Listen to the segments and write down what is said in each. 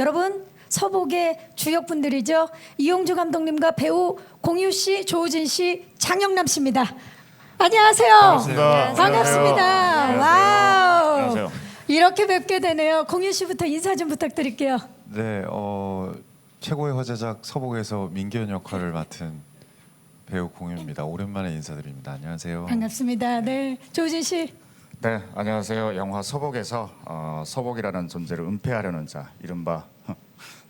여러분 서복의 주역분들이죠. 이용주 감독님과 배우 공유 씨, 조우진 씨, 장영남 씨입니다. 안녕하세요. 반갑습니다. 반갑습니다. 안녕하세요. 와우. 안녕하세요. 이렇게 뵙게 되네요. 공유 씨부터 인사 좀 부탁드릴게요. 네, 최고의 화제작 서복에서 민기현 역할을 맡은 배우 공유입니다. 오랜만에 인사드립니다. 안녕하세요. 반갑습니다. 네, 조우진 씨. 네, 안녕하세요. 영화 서복에서 서복이라는 존재를 은폐하려는 자, 이른바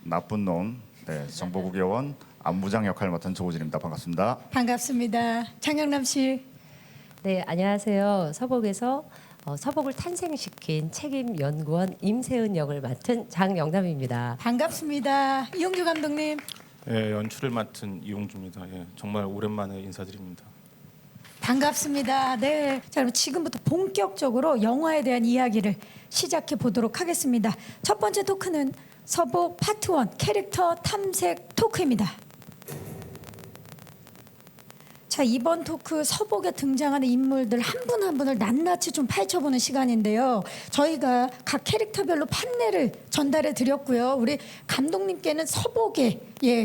나쁜 놈, 네, 정보국 요원 안부장 역할을 맡은 조우진입니다. 반갑습니다. 반갑습니다. 장영남 씨. 네, 안녕하세요. 서복에서 서복을 탄생시킨 책임 연구원 임세은 역을 맡은 장영남입니다. 반갑습니다. 이용주 감독님. 예, 연출을 맡은 이용주입니다. 예, 정말 오랜만에 인사드립니다. 반갑습니다. 네. 자, 그럼 지금부터 본격적으로 영화에 대한 이야기를 시작해 보도록 하겠습니다. 첫 번째 토크는 서복 파트 1 캐릭터 탐색 토크입니다. 자, 이번 토크 서복에 등장하는 인물들 한 분 한 분을 낱낱이 좀 파헤쳐보는 시간인데요. 저희가 각 캐릭터별로 판넬을 전달해 드렸고요. 우리 감독님께는 서복의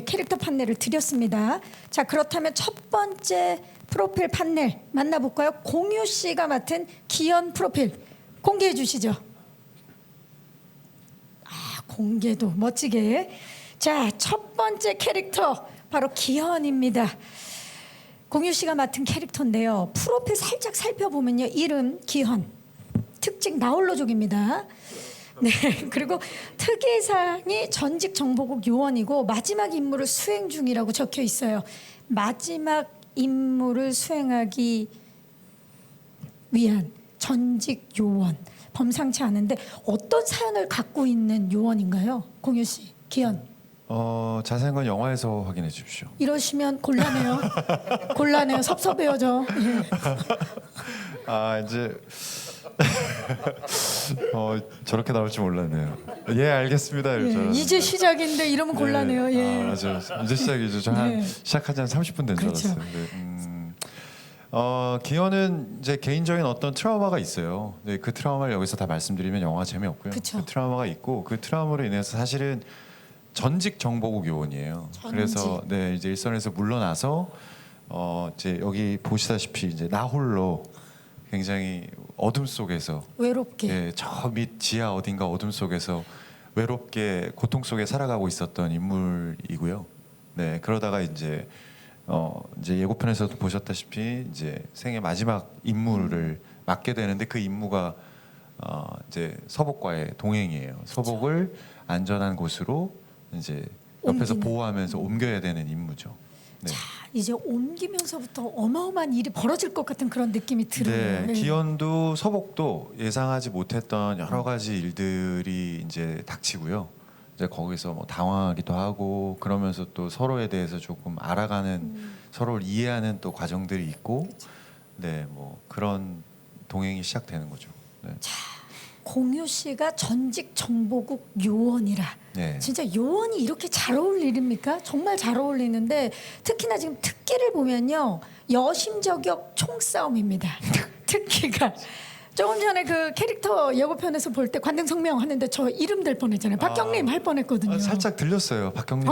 캐릭터 판넬을 드렸습니다. 자, 그렇다면 첫 번째 프로필 판넬 만나볼까요? 공유 씨가 맡은 기현 프로필 공개해 주시죠. 공개도 멋지게. 자, 첫 번째 캐릭터 바로 기현입니다. 공유 씨가 맡은 캐릭터인데요. 프로필 살짝 살펴보면요. 이름 기현, 특징 나홀로족입니다. 네, 그리고 특이사항이 전직 정보국 요원이고 마지막 임무를 수행 중이라고 적혀 있어요. 마지막 임무를 수행하기 위한 전직 요원. 범상치 않은데 어떤 사연을 갖고 있는 요원인가요? 공유 씨, 기현. 자세한 건 영화에서 확인해 주십시오. 이러시면 곤란해요. 곤란해요. 섭섭해요, 저. 예. 이제 저렇게 나올 줄 몰랐네요. 예, 알겠습니다. 이럴 줄 예, 알았는데. 이제 시작인데 이러면 곤란해요. 예. 맞아요. 이제 시작이죠. 저 한 네. 시작한 지 한 30분 된 줄 그렇죠. 알았어요. 기현은 이제 개인적인 어떤 트라우마가 있어요. 네, 그 트라우마를 여기서 다 말씀드리면 영화 재미없고요. 그쵸. 그 트라우마가 있고 그 트라우마로 인해서 사실은 전직 정보국 요원이에요. 그래서 네, 이제 일선에서 물러나서 이제 여기 보시다시피 이제 나 홀로 굉장히 어둠 속에서 외롭게. 예, 저 밑 지하 어딘가 어둠 속에서 외롭게 고통 속에 살아가고 있었던 인물이고요. 네, 그러다가 이제 예고편에서도 보셨다시피 이제 생애 마지막 임무를 맡게 되는데 그 임무가 이제 서복과의 동행이에요. 서복을 안전한 곳으로 이제 옆에서 옮기는. 보호하면서 옮겨야 되는 임무죠. 네. 자, 이제 옮기면서부터 어마어마한 일이 벌어질 것 같은 그런 느낌이 들어요. 네, 기현도 서복도 예상하지 못했던 여러 가지 일들이 이제 닥치고요. 이제 거기서 뭐 당황하기도 하고 그러면서 또 서로에 대해서 조금 알아가는 서로를 이해하는 또 과정들이 있고, 네, 뭐 그런 동행이 시작되는 거죠. 네. 공유 씨가 전직 정보국 요원이라. 네. 진짜 요원이 이렇게 잘 어울리십니까? 정말 잘 어울리는데 특히나 지금 특기를 보면요. 여심저격 총싸움입니다. 특기가. 조금 전에 그 캐릭터 예고편에서 볼 때 관등 성명 하는데 저 이름 될 뻔했잖아요. 박경림 할 뻔했거든요. 살짝 들렸어요, 박경림.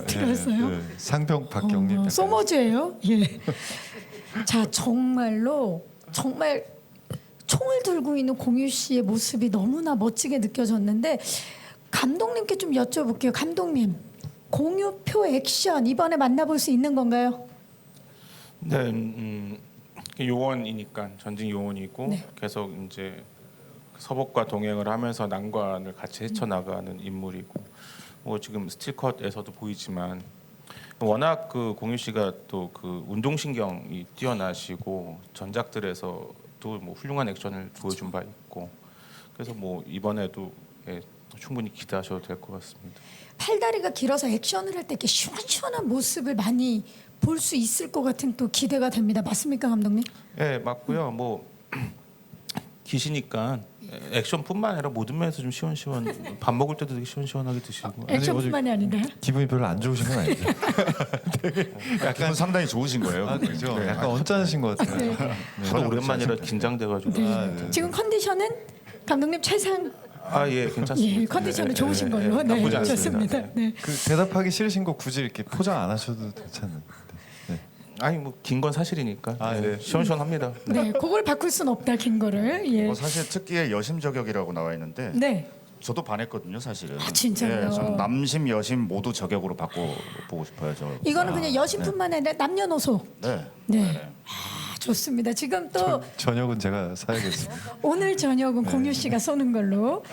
들었어요? 네, 상병 박경림. 약간. 소머즈예요. 예. 자, 정말로 정말 총을 들고 있는 공유 씨의 모습이 너무나 멋지게 느껴졌는데 감독님께 좀 여쭤볼게요. 감독님, 공유표 액션 이번에 만나볼 수 있는 건가요? 네, 요원이니까 전직 요원이고 네. 계속 이제 서복과 동행을 하면서 난관을 같이 헤쳐나가는 인물이고 뭐 지금 스틸컷에서도 보이지만 워낙 그 공유 씨가 또 그 운동신경이 뛰어나시고 전작들에서도 뭐 훌륭한 액션을 보여준 바 있고 그래서 뭐 이번에도 충분히 기대하셔도 될 것 같습니다. 팔다리가 길어서 액션을 할 때 이렇게 시원시원한 모습을 많이 볼 수 있을 것 같은 또 기대가 됩니다. 맞습니까, 감독님? 네, 맞고요. 뭐 기시니까 액션뿐만 아니라 모든 면에서 좀 시원시원 밥 먹을 때도 되게 시원시원하게 드시고 액션뿐만이 아닌데. 기분이 별로 안 좋으신 건 아니죠? 기분 상당히 좋으신 거예요. 그렇죠. 약간 언짢으신 것 같아요. 네. 하도 오랜만이라 긴장돼가지고 네. 지금 컨디션은 감독님 최상 아, 예, 괜찮습니다. 예, 컨디션은 네, 좋으신 네, 걸로. 네, 네, 나쁘지 않습니다. 좋습니다. 네. 네. 그 대답하기 싫으신 거 굳이 이렇게 포장 안 하셔도 괜찮은데. 네. 아니 뭐 긴 건 사실이니까 아, 네, 네. 시원시원합니다. 네, 그걸 바꿀 순 없다 긴 거를. 예. 사실 특기에 여심 저격이라고 나와 있는데 네. 저도 반했거든요, 사실은. 아, 진짜요? 예, 저는 남심 여심 모두 저격으로 바꿔보고 싶어요. 저. 이거는 그냥 여심뿐만 아니라 남녀노소. 네. 네. 아, 좋습니다. 지금 또 저녁은 제가 사야겠습니다. 오늘 저녁은 공유 씨가 쏘는 걸로.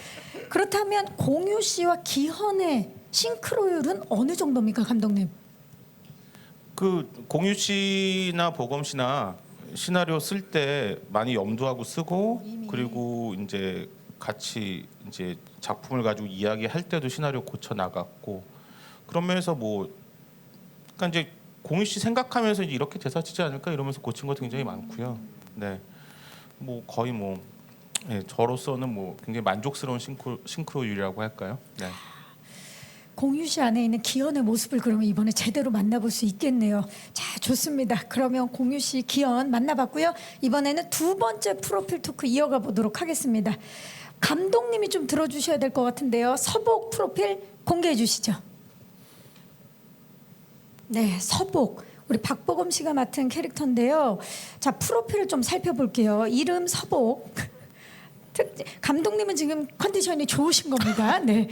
그렇다면 공유 씨와 기현의 싱크로율은 어느 정도입니까, 감독님? 그 공유 씨나 보검 씨나 시나리오 쓸 때 많이 염두하고 쓰고 그리고 이제 같이 이제 작품을 가지고 이야기할 때도 시나리오 고쳐 나갔고 그런 면에서 뭐 그러니까 이제 공유 씨 생각하면서 이제 이렇게 대사 치지 않을까 이러면서 고친 것도 굉장히 많고요. 네, 뭐 거의 뭐 예, 저로서는 뭐 굉장히 만족스러운 싱크로율이라고 할까요? 네. 공유 씨 안에 있는 기현의 모습을 그러면 이번에 제대로 만나볼 수 있겠네요. 자, 좋습니다. 그러면 공유 씨, 기현 만나봤고요. 이번에는 두 번째 프로필 토크 이어가 보도록 하겠습니다. 감독님이 좀 들어주셔야 될 것 같은데요. 서복 프로필 공개해 주시죠. 네, 서복. 우리 박보검 씨가 맡은 캐릭터인데요. 자, 프로필을 좀 살펴볼게요. 이름 서복. 감독님은 지금 컨디션이 좋으신 겁니다. 네.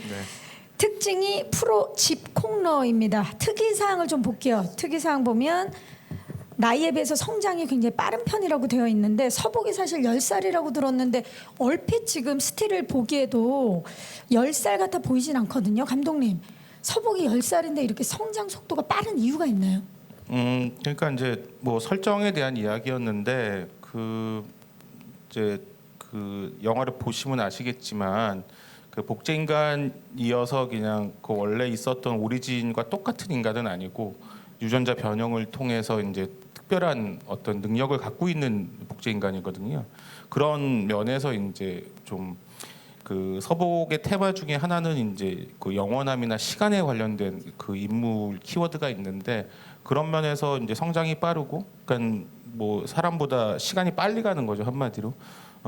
특징이 프로 집콕러입니다. 특이사항을 좀 볼게요. 특이사항 보면 나이에 비해서 성장이 굉장히 빠른 편이라고 되어 있는데 서복이 사실 10살이라고 들었는데 얼핏 지금 스틸을 보기에도 10살 같아 보이진 않거든요. 감독님, 서복이 10살인데 이렇게 성장 속도가 빠른 이유가 있나요? 그러니까 이제 뭐 설정에 대한 이야기였는데 그 이제 그 영화를 보시면 아시겠지만 그 복제 인간이어서 그냥 그 원래 있었던 오리진과 똑같은 인간은 아니고 유전자 변형을 통해서 이제 특별한 어떤 능력을 갖고 있는 복제 인간이거든요. 그런 면에서 이제 좀 그 서복의 테마 중에 하나는 이제 그 영원함이나 시간에 관련된 그 인물 키워드가 있는데 그런 면에서 이제 성장이 빠르고, 그러니까 뭐 사람보다 시간이 빨리 가는 거죠, 한마디로.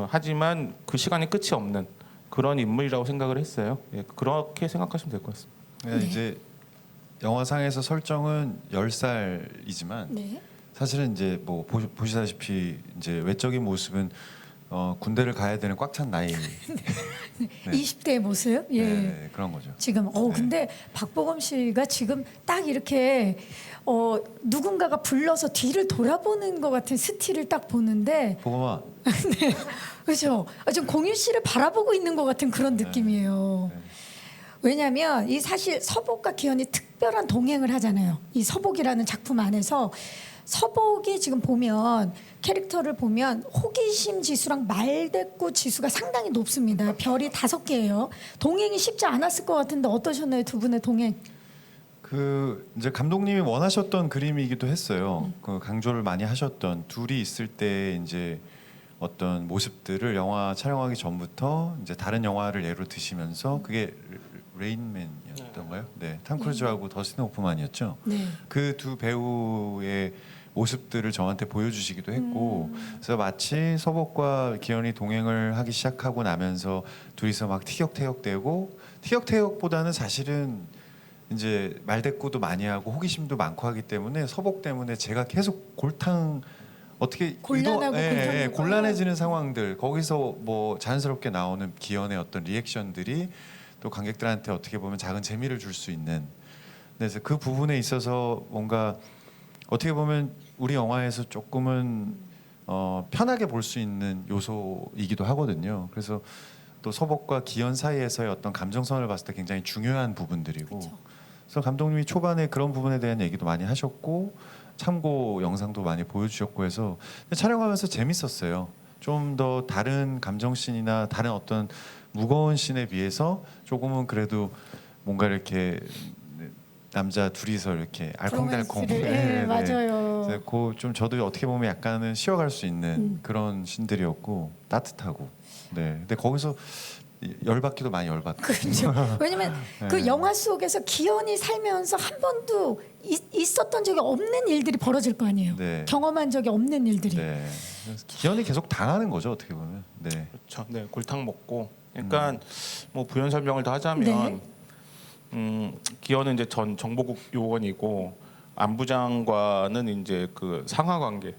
하지만 그 시간이 끝이 없는 그런 인물이라고 생각을 했어요. 예, 그렇게 생각하시면 될 것 같습니다. 네, 이제 영화상에서 설정은 10살이지만 네. 사실은 이제 뭐 보시다시피 이제 외적인 모습은 군대를 가야 되는 꽉 찬 나이. 네. 20대의 모습. 예. 네, 그런 거죠. 지금 근데 박보검 씨가 지금 딱 이렇게 누군가가 불러서 뒤를 돌아보는 것 같은 스틸을 딱 보는데 보검아. 네. 그렇죠. 지금 공유 씨를 바라보고 있는 것 같은 그런 느낌이에요. 네. 왜냐하면 이 사실 서복과 기현이 특별한 동행을 하잖아요. 이 서복이라는 작품 안에서 서복이 지금 보면 캐릭터를 보면 호기심 지수랑 말대꾸 지수가 상당히 높습니다. 별이 5개예요. 동행이 쉽지 않았을 것 같은데 어떠셨나요, 두 분의 동행? 그 이제 감독님이 원하셨던 그림이기도 했어요. 그 강조를 많이 하셨던 둘이 있을 때 이제 어떤 모습들을 영화 촬영하기 전부터 이제 다른 영화를 예로 드시면서 그게 레인맨이었던가요? 네, 탐 크루즈하고 더스틴 호프만이었죠. 네. 그 두 배우의 모습들을 저한테 보여주시기도 했고, 그래서 마치 서복과 기현이 동행을 하기 시작하고 나면서 둘이서 막 티격태격대고, 티격태격보다는 사실은 이제 말대꾸도 많이 하고 호기심도 많고 하기 때문에 서복 때문에 제가 계속 골탕 어떻게 곤란하고 곤란해지는 상황들, 거기서 뭐 자연스럽게 나오는 기현의 어떤 리액션들이 또 관객들한테 어떻게 보면 작은 재미를 줄 수 있는, 그래서 그 부분에 있어서 뭔가 어떻게 보면 우리 영화에서 조금은 편하게 볼 수 있는 요소이기도 하거든요. 그래서 또 서복과 기현 사이에서의 어떤 감정선을 봤을 때 굉장히 중요한 부분들이고, 그래서 감독님이 초반에 그런 부분에 대한 얘기도 많이 하셨고 참고 영상도 많이 보여주셨고 해서 촬영하면서 재밌었어요. 좀 더 다른 감정씬이나 다른 어떤 무거운 씬에 비해서 조금은 그래도 뭔가 이렇게 남자 둘이서 이렇게 알콩달콩. 네, 맞아요. 좀 저도 어떻게 보면 약간은 쉬어갈 수 있는 그런 씬들이었고 따뜻하고. 네. 근데 거기서 열받기도 많이 열받고. 그렇죠. 왜냐면 그 영화 속에서 기현이 살면서 한 번도 있었던 적이 없는 일들이 벌어질 거 아니에요. 네. 경험한 적이 없는 일들이. 네. 그래서 기현이 계속 당하는 거죠, 어떻게 보면. 네. 그렇죠. 네, 골탕 먹고 그러니까 뭐 부연 설명을 더 하자면 네. 기현은 이제 전 정보국 요원이고 안부장과는 이제 그 상하 관계,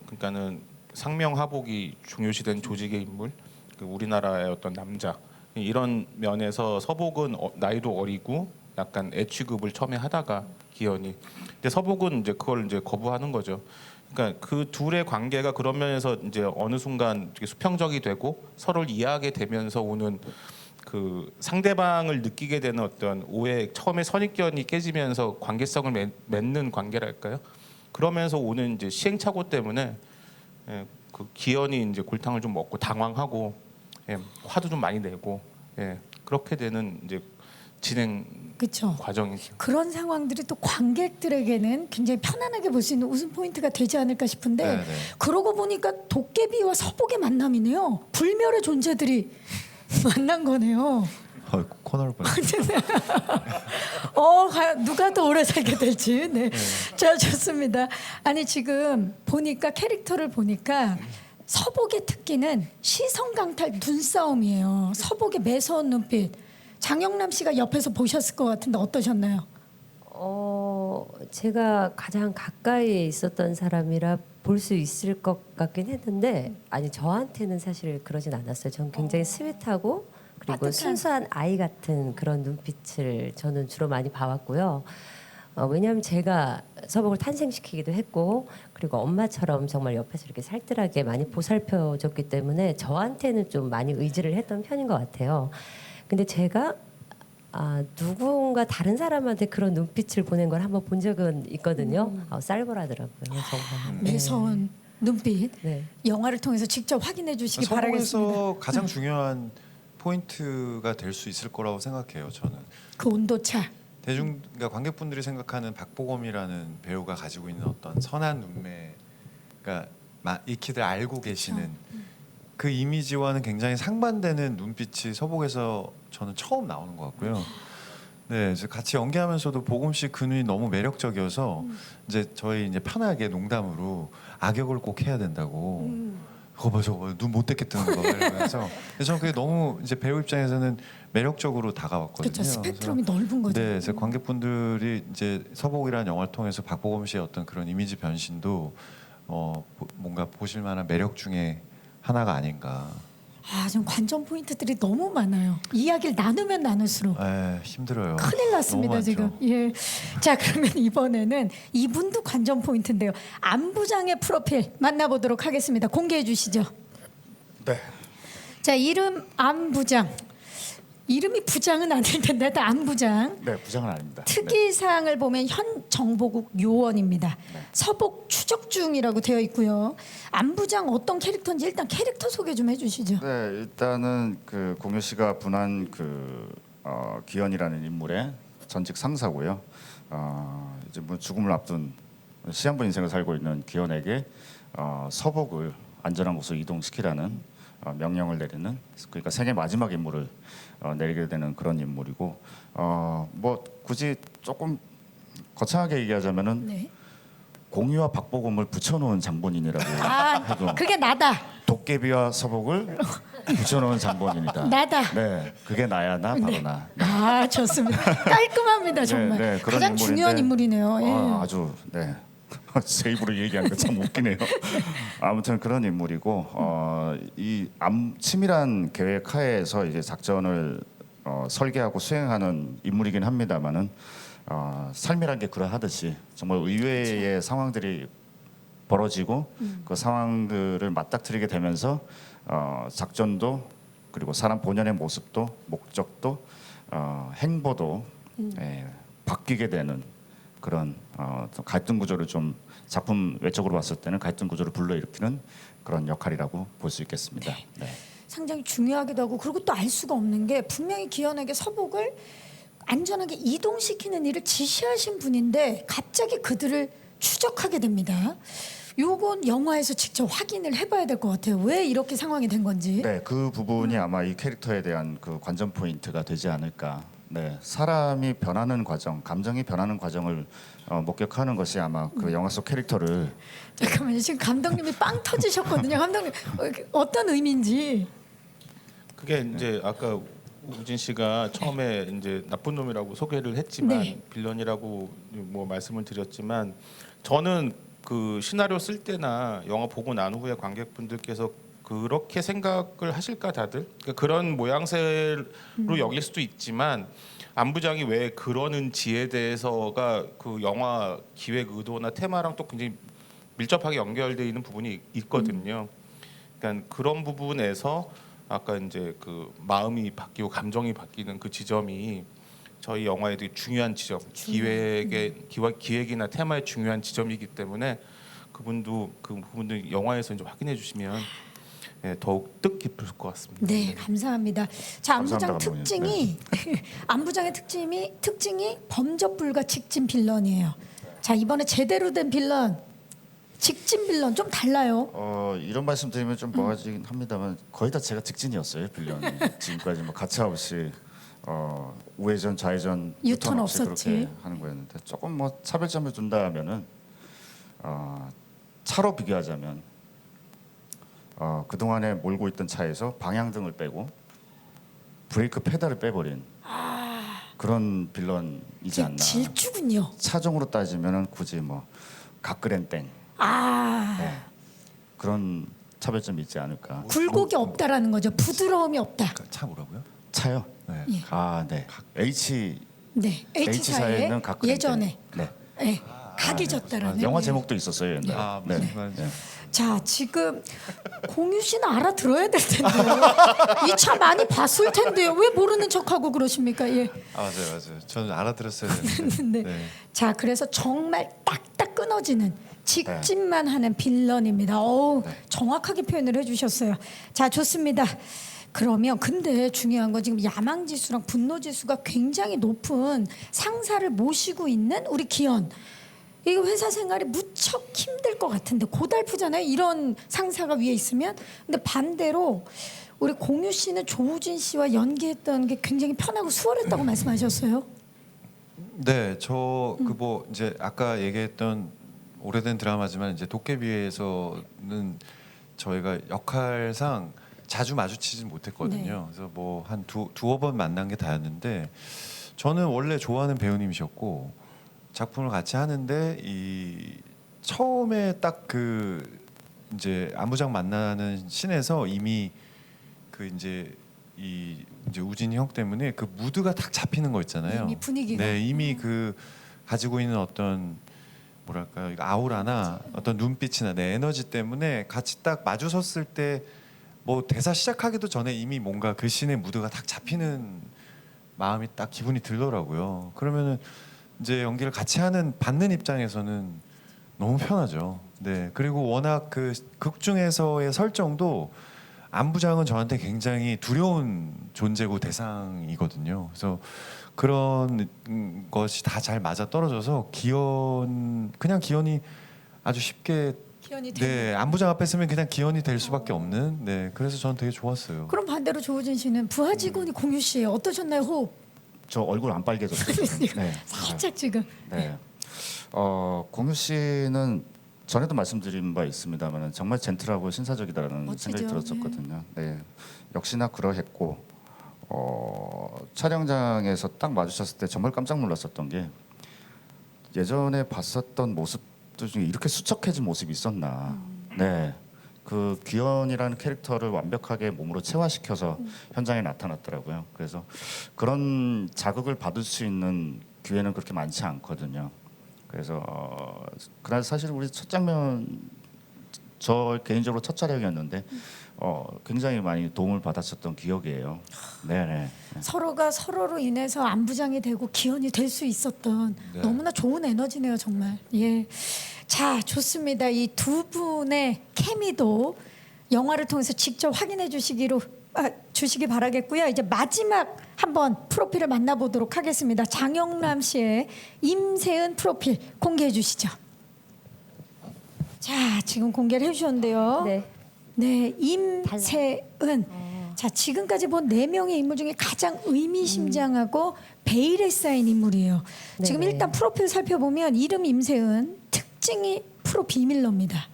그러니까는 상명하복이 중요시된 조직의 인물, 그 우리나라의 어떤 남자 이런 면에서 서복은 나이도 어리고 약간 애 취급을 처음에 하다가 기현이, 근데 서복은 이제 그걸 이제 거부하는 거죠. 그러니까 그 둘의 관계가 그런 면에서 이제 어느 순간 되게 수평적이 되고 서로를 이해하게 되면서 오는 그 상대방을 느끼게 되는 어떤 오해, 처음에 선입견이 깨지면서 관계성을 맺는 관계랄까요? 그러면서 오는 이제 시행착오 때문에 그 기현이 이제 골탕을 좀 먹고 당황하고 화도 좀 많이 내고 그렇게 되는 이제 진행 그렇죠. 과정이죠. 그런 상황들이 또 관객들에게는 굉장히 편안하게 볼 수 있는 웃음 포인트가 되지 않을까 싶은데 네, 네. 그러고 보니까 도깨비와 서복의 만남이네요. 불멸의 존재들이 만난 거네요. 코너를 보내. 과연 누가 더 오래 살게 될지. 네. 자, 좋습니다. 아니 지금 보니까 캐릭터를 보니까 서복의 특기는 시선 강탈 눈싸움이에요. 서복의 매서운 눈빛. 장영남 씨가 옆에서 보셨을 것 같은데 어떠셨나요? 제가 가장 가까이에 있었던 사람이라 볼 수 있을 것 같긴 했는데 아니 저한테는 사실 그러진 않았어요. 전 굉장히 스윗하고 그리고 따뜻한. 순수한 아이 같은 그런 눈빛을 저는 주로 많이 봐왔고요. 왜냐하면 제가 서복을 탄생시키기도 했고 그리고 엄마처럼 정말 옆에서 이렇게 살뜰하게 많이 보살펴줬기 때문에 저한테는 좀 많이 의지를 했던 편인 것 같아요. 근데 제가 누군가 다른 사람한테 그런 눈빛을 보낸 걸 한번 본 적은 있거든요. 쌀벌하더라고요. 정말. 매서운 눈빛. 네. 영화를 통해서 직접 확인해 주시기 바라겠습니다. 서복에서 가장 중요한 포인트가 될 수 있을 거라고 생각해요. 저는 그 온도차. 그러니까 관객분들이 생각하는 박보검이라는 배우가 가지고 있는 어떤 선한 눈매, 그러니까 익히들 알고 계시는 그 이미지와는 굉장히 상반되는 눈빛이 서복에서 저는 처음 나오는 것 같고요. 네, 그래서 같이 연기하면서도 보검 씨 그 눈이 너무 매력적이어서 이제 저희 이제 편하게 농담으로 악역을 꼭 해야 된다고. 그거 봐, 저거 봐, 눈 못 떼게 뜨는 거 이러면서. 그래서 저는 그게 너무 이제 배우 입장에서는 매력적으로 다가왔거든요. 그렇죠. 스펙트럼이 넓은 거죠. 네, 그래서 관객분들이 이제 서복이라는 영화를 통해서 박보검 씨의 어떤 그런 이미지 변신도 뭔가 보실 만한 매력 중에 하나가 아닌가. 좀 관전 포인트들이 너무 많아요. 이야기를 나누면 나눌수록 힘들어요. 큰일 났습니다 너무 지금. 많죠. 예. 자, 그러면 이번에는 이분도 관전 포인트인데요. 안부장의 프로필 만나보도록 하겠습니다. 공개해 주시죠. 네. 자, 이름 안부장. 이름이 부장은 아닐 텐데 일단 안부장. 네, 부장은 아닙니다. 네. 특이사항을 보면 현 정보국 요원입니다. 네. 서복 추적 중이라고 되어 있고요. 안부장 어떤 캐릭터인지 일단 캐릭터 소개 좀 해주시죠. 네, 일단은 그 공효 씨가 분한 기현이라는 인물의 전직 상사고요. 이제 뭐 죽음을 앞둔 시한부 인생을 살고 있는 기현에게 서복을 안전한 곳으로 이동시키라는 명령을 내리는, 그러니까 생애 마지막 임무를 내리게 되는 그런 인물이고, 뭐 굳이 조금 거창하게 얘기하자면은 네. 공유와 박보검을 붙여놓은 장본인이라고 해도 그게 나다. 도깨비와 서복을 붙여놓은 장본인이다. 나다. 네, 그게 나야 나 바로 나. 좋습니다. 깔끔합니다 정말. 네, 그런 가장 인물인데, 중요한 인물이네요. 예. 아주 네. 제 입으로 얘기하니까 참 웃기네요. 아무튼 그런 인물이고 이 치밀한 계획 하에서 이제 작전을 설계하고 수행하는 인물이긴 합니다만은 삶이란 게 그러하듯이 정말 의외의 상황들이 벌어지고 그 상황들을 맞닥뜨리게 되면서 작전도 그리고 사람 본연의 모습도 목적도 행보도 바뀌게 되는 그런 갈등 구조를 좀 작품 외적으로 봤을 때는 갈등 구조를 불러일으키는 그런 역할이라고 볼 수 있겠습니다. 네. 상당히 중요하기도 하고 그리고 또 알 수가 없는 게 분명히 기현에게 서복을 안전하게 이동시키는 일을 지시하신 분인데 갑자기 그들을 추적하게 됩니다. 요건 영화에서 직접 확인을 해봐야 될 것 같아요. 왜 이렇게 상황이 된 건지. 네, 그 부분이 아마 이 캐릭터에 대한 그 관전 포인트가 되지 않을까. 네, 사람이 변하는 과정, 감정이 변하는 과정을 목격하는 것이 아마 그 영화 속 캐릭터를 잠깐만요. 지금 감독님이 빵 터지셨거든요. 감독님 어떤 의미인지. 그게 이제 아까 우진 씨가 처음에 이제 나쁜 놈이라고 소개를 했지만 네. 빌런이라고 뭐 말씀을 드렸지만 저는 그 시나리오 쓸 때나 영화 보고 난 후에 관객분들께서 그렇게 생각을 하실까 다들 그러니까 그런 모양새로 여길 수도 있지만 안부장이 왜 그러는지에 대해서가 그 영화 기획 의도나 테마랑 또 굉장히 밀접하게 연결되어 있는 부분이 있거든요. 그러니까 그런 부분에서 아까 이제 그 마음이 바뀌고 감정이 바뀌는 그 지점이 저희 영화의 되게 중요한 지점, 기획이나 테마의 중요한 지점이기 때문에 그분도 그 부분들 영화에서 이제 확인해 주시면 예, 더욱 뜻깊을 것 같습니다. 네, 감사합니다. 자, 안부장 감사합니다, 특징이 안부장의 특징이 범접 불가 직진 빌런이에요. 자, 이번에 제대로 된 빌런, 직진 빌런 좀 달라요. 이런 말씀 드리면 좀 뭐하긴 합니다만 거의 다 제가 직진이었어요 빌런이. 지금까지 뭐 가차 없이 우회전 좌회전 유턴 없이 없었지. 그렇게 하는 거였는데 조금 뭐 차별점을 둔다 하면은 차로 비교하자면 그동안에 몰고 있던 차에서 방향등을 빼고 브레이크 페달을 빼버린 그런 빌런이지 이게 않나. 질주군요. 차종으로 따지면은 굳이 뭐 각그랜땡 네. 그런 차별점이 있지 않을까. 굴곡이 없다라는 거죠. 부드러움이 없다. 차 뭐라고요? 차요? 네. 예. 네. H 네, H사에 H사에 있는 각그랜땡. 예전에 네. 네, 각이 졌다라는 영화 예. 제목도 있었어요 옛날에. 무슨 말인지. 자, 지금 공유 씨는 알아들어야 될 텐데요. 이 차 많이 봤을 텐데요. 왜 모르는 척하고 그러십니까? 예. 맞아요. 저는 알아들었어야 되는데. 네. 자, 그래서 정말 딱딱 끊어지는 직진만 하는 빌런입니다. 어우, 정확하게 표현을 해주셨어요. 자, 좋습니다. 그러면 근데 중요한 건 지금 야망 지수랑 분노 지수가 굉장히 높은 상사를 모시고 있는 우리 기현. 이게 회사 생활이 무척 힘들 것 같은데 고달프잖아요. 이런 상사가 위에 있으면. 근데 반대로 우리 공유 씨는 조우진 씨와 연기했던 게 굉장히 편하고 수월했다고 말씀하셨어요. 네, 저 그 뭐 이제 아까 얘기했던 오래된 드라마지만 이제 도깨비에서는 저희가 역할상 자주 마주치지 못했거든요. 그래서 뭐 한 두어 번 만난 게 다였는데 저는 원래 좋아하는 배우님이셨고 작품을 같이 하는데 이 처음에 딱 그 이제 안부장 만나는 씬에서 이미 그 이제 이제 우진이 형 때문에 그 무드가 딱 잡히는 거 있잖아요. 이미 분위기가. 네, 이미 그 가지고 있는 어떤 뭐랄까요, 아우라나 어떤 눈빛이나 내 에너지 때문에 같이 딱 마주 섰을 때 뭐 대사 시작하기도 전에 이미 뭔가 그 씬의 무드가 딱 잡히는 마음이 딱 기분이 들더라고요. 그러면은 이제 연기를 같이 하는 받는 입장에서는 너무 편하죠. 네, 그리고 워낙 그 극 중에서의 설정도 안부장은 저한테 굉장히 두려운 존재고 대상이거든요. 그래서 그런 것이 다 잘 맞아 떨어져서 그냥 기현이 아주 쉽게 기현이 네, 안부장 앞에 쓰면 그냥 기현이 될 수밖에 없는. 네, 그래서 저는 되게 좋았어요. 그럼 반대로 조우진 씨는 부하 직원이 공유 씨예요. 어떠셨나요? 호흡 저 얼굴 안 빨개졌어요. 지금. 네. 살짝 지금. 네. 공유 씨는 전에도 말씀드린 바 있습니다만 정말 젠틀하고 신사적이다라는 멋지죠. 생각이 들었었거든요. 네. 역시나 그러했고 촬영장에서 딱 마주쳤을 때 정말 깜짝 놀랐었던 게 예전에 봤었던 모습들 중에 이렇게 수척해진 모습이 있었나. 네. 그 귀현이라는 캐릭터를 완벽하게 몸으로 체화시켜서 현장에 나타났더라고요. 그래서 그런 자극을 받을 수 있는 기회는 그렇게 많지 않거든요. 그래서 그날 사실 우리 첫 장면 저 개인적으로 첫 촬영이었는데 굉장히 많이 도움을 받았었던 기억이에요. 네네. 서로가 서로로 인해서 안부장이 되고 기현이 될 수 있었던 너무나 좋은 에너지네요, 정말. 예. 자, 좋습니다. 이 두 분의 케미도 영화를 통해서 직접 확인해 주시기 바라겠고요. 이제 마지막 한번 프로필을 만나보도록 하겠습니다. 장영남 씨의 임세은 프로필 공개해 주시죠. 자, 지금 공개를 해주셨는데요. 네. 네, 임세은. 자, 지금까지 본 4명의 인물 중에 가장 의미심장하고 베일에 쌓인 인물이에요. 지금 네네. 일단 프로필 살펴보면 이름 임세은, 특징이 프로 비밀러입니다.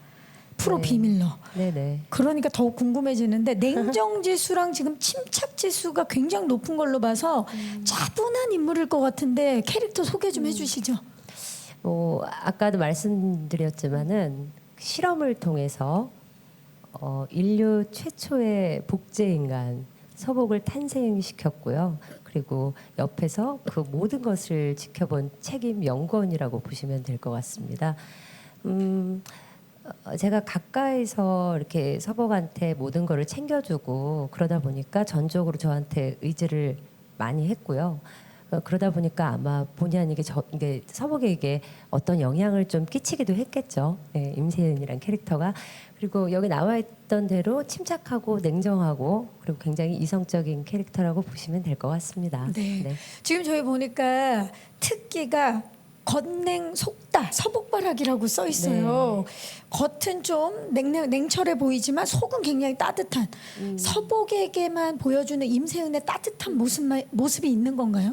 100% 네. 비밀로. 네네. 그러니까 더욱 궁금해지는데 냉정 지수랑 지금 침착 지수가 굉장히 높은 걸로 봐서 차분한 인물일 것 같은데 캐릭터 소개 좀 해주시죠. 뭐 아까도 말씀드렸지만은 실험을 통해서 인류 최초의 복제 인간 서복을 탄생시켰고요. 그리고 옆에서 그 모든 것을 지켜본 책임 연구원이라고 보시면 될 것 같습니다. 제가 가까이서 이렇게 서복한테 모든 거를 챙겨주고 그러다 보니까 전적으로 저한테 의지를 많이 했고요. 그러다 보니까 아마 본의 아니게 이게 서복에게 어떤 영향을 좀 끼치기도 했겠죠. 네, 임세은이란 캐릭터가. 그리고 여기 나와 있던 대로 침착하고 냉정하고 그리고 굉장히 이성적인 캐릭터라고 보시면 될 것 같습니다. 네. 지금 저희 보니까 특기가 겉냉 속다 서복바락이라고 써 있어요. 겉은 좀 냉철해 보이지만 속은 굉장히 따뜻한 서복에게만 보여주는 임세은의 따뜻한 모습이 있는 건가요?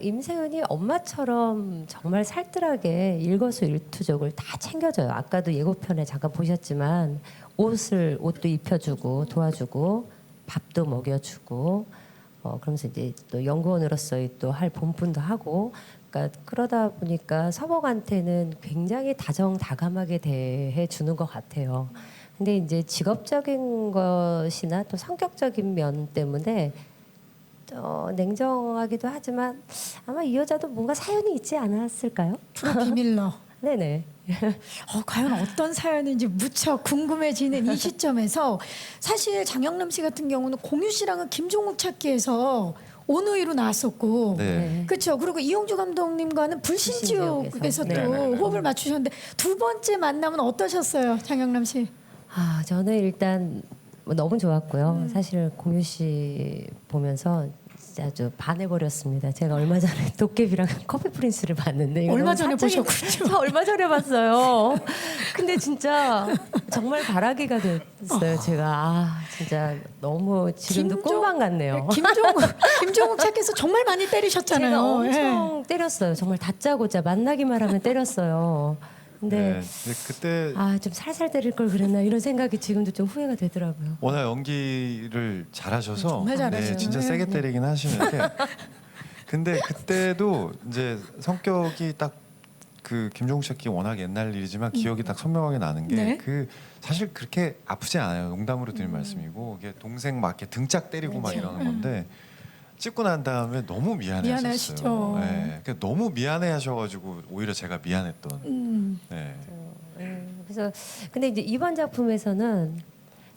임세은이 엄마처럼 정말 살뜰하게 일거수일투족을 다 챙겨줘요. 아까도 예고편에 잠깐 보셨지만 옷도 입혀주고 도와주고 밥도 먹여주고 그러면서 이제 또 연구원으로서의 또 할 본분도 하고 그러니까 그러다 보니까 서복한테는 굉장히 다정다감하게 대해 주는 것 같아요. 근데 이제 직업적인 것이나 또 성격적인 면 때문에 냉정하기도 하지만 아마 이 여자도 뭔가 사연이 있지 않았을까요? 프로 비밀로. 네네. 과연 어떤 사연인지 무척 궁금해지는 이 시점에서 사실 장영남 씨 같은 경우는 공유 씨랑은 김종욱 찾기에서 온우이로 나왔었고 네. 그렇죠. 그리고 이용주 감독님과는 불신지옥에서 불신지옥에서. 또 네. 호흡을 맞추셨는데 두 번째 만남은 어떠셨어요, 장영남 씨? 저는 일단 너무 좋았고요. 사실 공유 씨 보면서 진짜 아주 반해버렸습니다. 제가 얼마 전에 도깨비랑 커피 프린스를 봤는데 이거 얼마 너무 전에 사적인- 보셨군요. 저 얼마 전에 봤어요. 근데 진짜 정말 바라기가 됐어요. 제가 진짜 너무 지금도 꿈만 같네요. 김종욱 찾기에서 정말 많이 때리셨잖아요. 제가 예. 엄청 때렸어요. 정말 다짜고짜 만나기만 하면 때렸어요. 근데 네. 근데 그때 좀 살살 때릴 걸 그랬나 이런 생각이 지금도 좀 후회가 되더라고요. 워낙 연기를 잘하셔서 정말 잘하시죠. 네, 진짜 세게 네. 때리긴 하시는데 근데 그때도 이제 성격이 딱 그 김종국 씨가 워낙 옛날 일이지만 기억이 딱 선명하게 나는 네. 게 그 사실 그렇게 아프지 않아요. 농담으로 드린 말씀이고 이게 동생 막 이렇게 등짝 때리고 막 이러는 건데 찍고 난 다음에 너무 미안해하셨어요. 미안하시죠. 네, 그러니까 너무 미안해하셔가지고 오히려 제가 미안했던. 네. 그래서 근데 이제 이번 작품에서는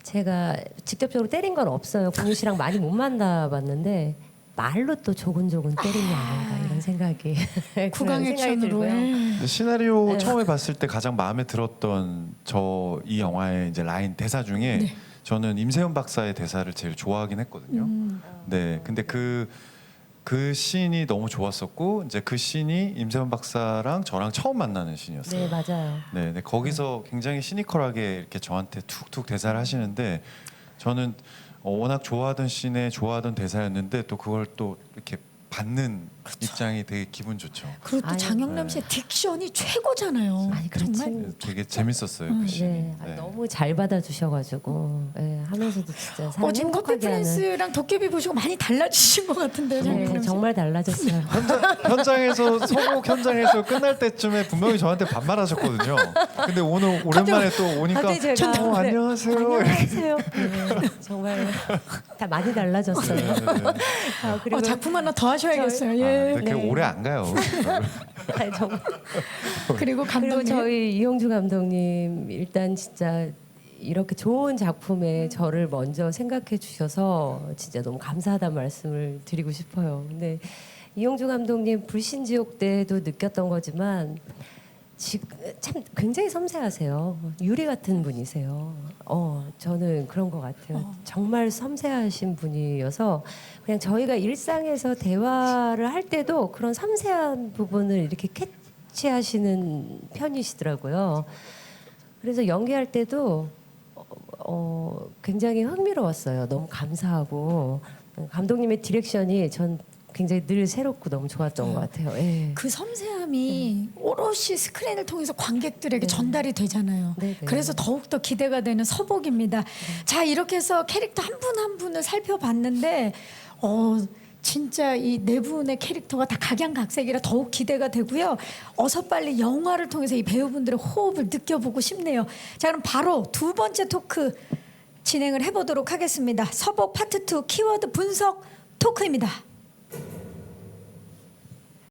제가 직접적으로 때린 건 없어요. 공유 씨랑 많이 못 만나봤는데 말로 또 조근조근 때린 게 아닌가 이런 생각이 그런 구강 생각이 액션으로. 들고요. 예. 근데 시나리오 네. 처음에 봤을 때 가장 마음에 들었던 이 영화의 이제 라인 대사 중에 네. 저는 임세훈 박사의 대사를 제일 좋아하긴 했거든요. 네, 근데 그 씬이 너무 좋았었고 이제 그 씬이 임세훈 박사랑 저랑 처음 만나는 씬이었어요. 네 맞아요. 네, 근데 거기서 굉장히 시니컬하게 이렇게 저한테 툭툭 대사를 하시는데 저는 워낙 좋아하던 씬에 좋아하던 대사였는데 또 그걸 또 이렇게 받는 입장이 되게 기분 좋죠. 그리고 또 아유, 장영남 씨의 딕션이 최고잖아요. 아니, 그렇지. 정말 되게 재밌었어요 그 씬이. 네, 네. 너무 잘 받아주셔가지고 하면서도 진짜 사람 지금 커피 행복하게 하는. 프린스랑 도깨비 보시고 많이 달라지신 것 같은데요, 네, 장영남 씨. 정말 달라졌어요. 현장에서 서복 현장에서 끝날 때쯤에 분명히 저한테 반말하셨거든요. 근데 오늘 오랜만에 또 오니까 갑자기 제가 네. 안녕하세요. 안녕하세요. 네, 정말 다 많이 달라졌어요. 네, 네, 네. 그리고 작품 하나 더 하셔야겠어요. 예. 근데 그게 오래 안 가요. 아니, 정말. 그리고 그리고 감독님. 저희 이용주 감독님 일단 진짜 이렇게 좋은 작품에 저를 먼저 생각해 주셔서 진짜 너무 감사하다는 말씀을 드리고 싶어요. 근데 이용주 감독님 불신지옥 때도 느꼈던 거지만 참 굉장히 섬세하세요. 유리 같은 분이세요. 저는 그런 것 같아요. 정말 섬세하신 분이어서 그냥 저희가 일상에서 대화를 할 때도 그런 섬세한 부분을 이렇게 캐치하시는 편이시더라고요. 그래서 연기할 때도 굉장히 흥미로웠어요. 너무 감사하고 감독님의 디렉션이 전 굉장히 늘 새롭고 너무 좋았던 것 같아요. 예. 그 섬세함이 오롯이 스크린을 통해서 관객들에게 전달이 되잖아요. 네, 네. 그래서 더욱더 기대가 되는 서복입니다. 자, 이렇게 해서 캐릭터 한 분 한 분을 살펴봤는데 진짜 이 네 분의 캐릭터가 다 각양각색이라 더욱 기대가 되고요. 어서 빨리 영화를 통해서 이 배우분들의 호흡을 느껴보고 싶네요. 자, 그럼 바로 두 번째 토크 진행을 해보도록 하겠습니다. 서복 파트 2 키워드 분석 토크입니다.